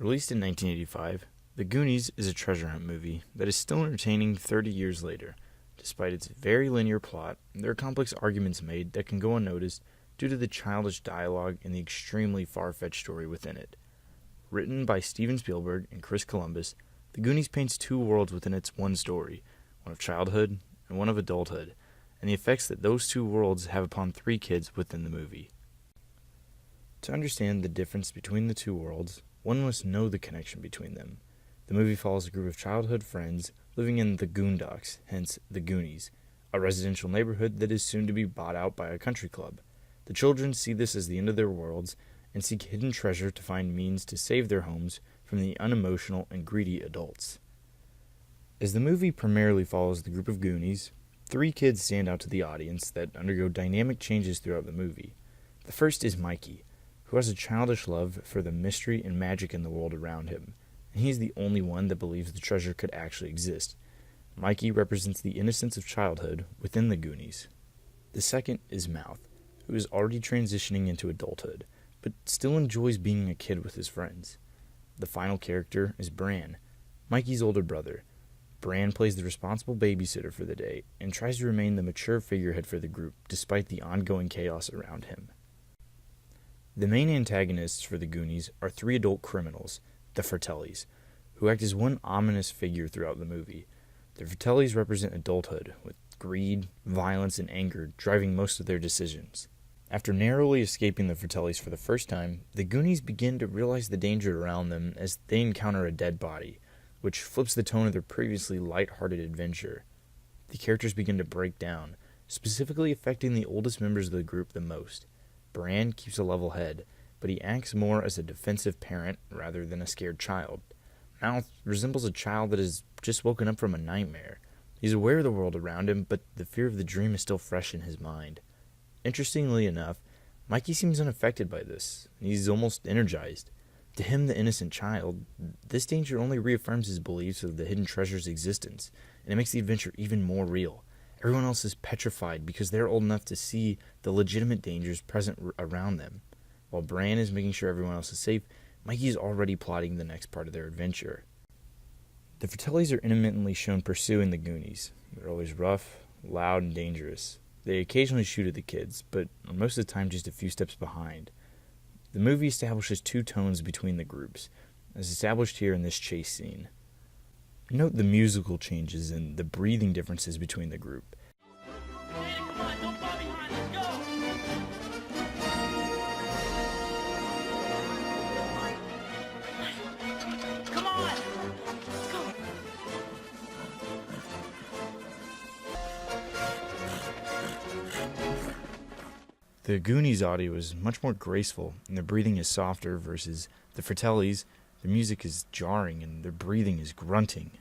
Released in 1985, The Goonies is a treasure hunt movie that is still entertaining 30 years later. Despite its very linear plot, there are complex arguments made that can go unnoticed due to the childish dialogue and the extremely far-fetched story within it. Written by Steven Spielberg and Chris Columbus, The Goonies paints two worlds within its one story, one of childhood and one of adulthood, and the effects that those two worlds have upon three kids within the movie. To understand the difference between the two worlds, one must know the connection between them. The movie follows a group of childhood friends living in the Goondocks, hence the Goonies, a residential neighborhood that is soon to be bought out by a country club. The children see this as the end of their worlds and seek hidden treasure to find means to save their homes from the unemotional and greedy adults. As the movie primarily follows the group of Goonies, three kids stand out to the audience that undergo dynamic changes throughout the movie. The first is Mikey, who has a childish love for the mystery and magic in the world around him, and he's the only one that believes the treasure could actually exist. Mikey represents the innocence of childhood within the Goonies. The second is Mouth, who is already transitioning into adulthood, but still enjoys being a kid with his friends. The final character is Bran, Mikey's older brother. Bran plays the responsible babysitter for the day and tries to remain the mature figurehead for the group despite the ongoing chaos around him. The main antagonists for the Goonies are three adult criminals, the Fratellis, who act as one ominous figure throughout the movie. The Fratellis represent adulthood, with greed, violence, and anger driving most of their decisions. After narrowly escaping the Fratellis for the first time, the Goonies begin to realize the danger around them as they encounter a dead body, which flips the tone of their previously light-hearted adventure. The characters begin to break down, specifically affecting the oldest members of the group the most. Bran keeps a level head, but he acts more as a defensive parent rather than a scared child. Mouth resembles a child that has just woken up from a nightmare. He's aware of the world around him, but the fear of the dream is still fresh in his mind. Interestingly enough, Mikey seems unaffected by this. He's almost energized. To him, the innocent child, this danger only reaffirms his beliefs of the hidden treasure's existence, and it makes the adventure even more real. Everyone else is petrified because they're old enough to see the legitimate dangers present around them. While Bran is making sure everyone else is safe, Mikey is already plotting the next part of their adventure. The Fratellis are intermittently shown pursuing the Goonies. They're always rough, loud, and dangerous. They occasionally shoot at the kids, but are most of the time just a few steps behind. The movie establishes two tones between the groups, as established here in this chase scene. Note the musical changes and the breathing differences between the group. The Goonies audio is much more graceful, and their breathing is softer versus the Fratellis. Their music is jarring, and their breathing is grunting.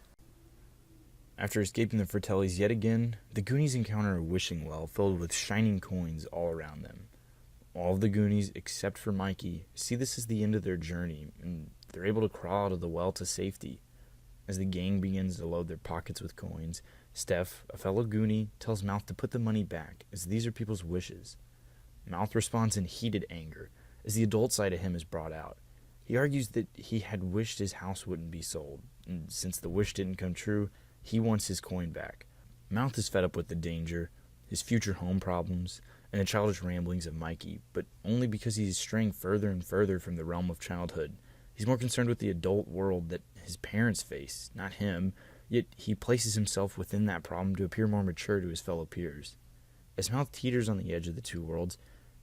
After escaping the Fratellis yet again, the Goonies encounter a wishing well filled with shining coins all around them. All of the Goonies, except for Mikey, see this as the end of their journey, and they're able to crawl out of the well to safety. As the gang begins to load their pockets with coins, Steph, a fellow Goonie, tells Mouth to put the money back, as these are people's wishes. Mouth responds in heated anger, as the adult side of him is brought out. He argues that he had wished his house wouldn't be sold, and since the wish didn't come true, he wants his coin back. Mouth is fed up with the danger, his future home problems, and the childish ramblings of Mikey, but only because he is straying further and further from the realm of childhood. He's more concerned with the adult world that his parents face, not him, yet he places himself within that problem to appear more mature to his fellow peers. As Mouth teeters on the edge of the two worlds,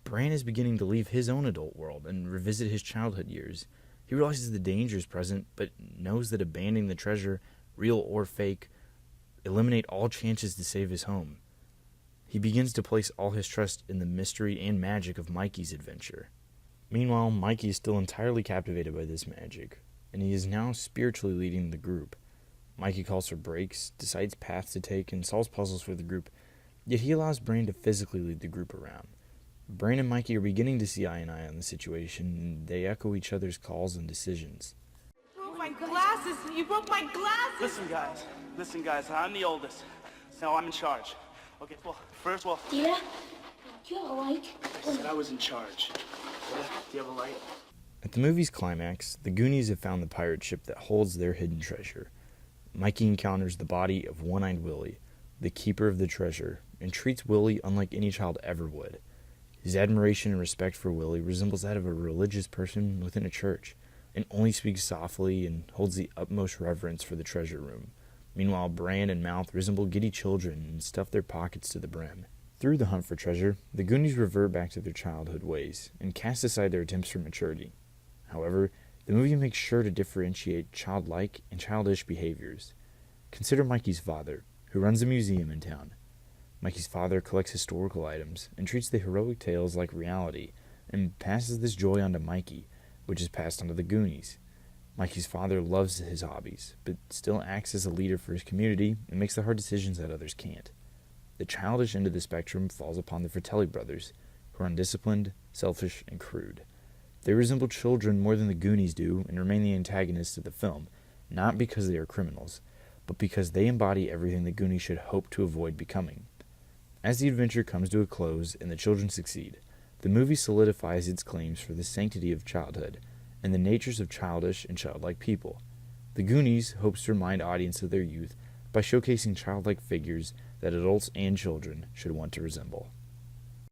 Bran is beginning to leave his own adult world and revisit his childhood years. He realizes the dangers present, but knows that abandoning the treasure, real or fake, eliminate all chances to save his home. He begins to place all his trust in the mystery and magic of Mikey's adventure. Meanwhile, Mikey is still entirely captivated by this magic, and he is now spiritually leading the group. Mikey calls for breaks, decides paths to take, and solves puzzles for the group, yet he allows Bran to physically lead the group around. Bran and Mikey are beginning to see eye and eye on the situation, and they echo each other's calls and decisions. You broke my glasses! You broke my glasses! Listen guys, I'm the oldest, so I'm in charge. Okay, well, first, Yeah? You have a light? I said I was in charge. Yeah, do you have a light? At the movie's climax, the Goonies have found the pirate ship that holds their hidden treasure. Mikey encounters the body of One-Eyed Willie, the keeper of the treasure, and treats Willie unlike any child ever would. His admiration and respect for Willie resembles that of a religious person within a church, and only speaks softly and holds the utmost reverence for the treasure room. Meanwhile, Bran and Mouth resemble giddy children and stuff their pockets to the brim. Through the hunt for treasure, the Goonies revert back to their childhood ways and cast aside their attempts for maturity. However, the movie makes sure to differentiate childlike and childish behaviors. Consider Mikey's father, who runs a museum in town. Mikey's father collects historical items and treats the heroic tales like reality, and passes this joy on to Mikey, which is passed on to the Goonies. Mikey's father loves his hobbies, but still acts as a leader for his community and makes the hard decisions that others can't. The childish end of the spectrum falls upon the Fratelli brothers, who are undisciplined, selfish, and crude. They resemble children more than the Goonies do and remain the antagonists of the film, not because they are criminals, but because they embody everything the Goonies should hope to avoid becoming. As the adventure comes to a close and the children succeed, the movie solidifies its claims for the sanctity of childhood and the natures of childish and childlike people. The Goonies hopes to remind audiences of their youth by showcasing childlike figures that adults and children should want to resemble.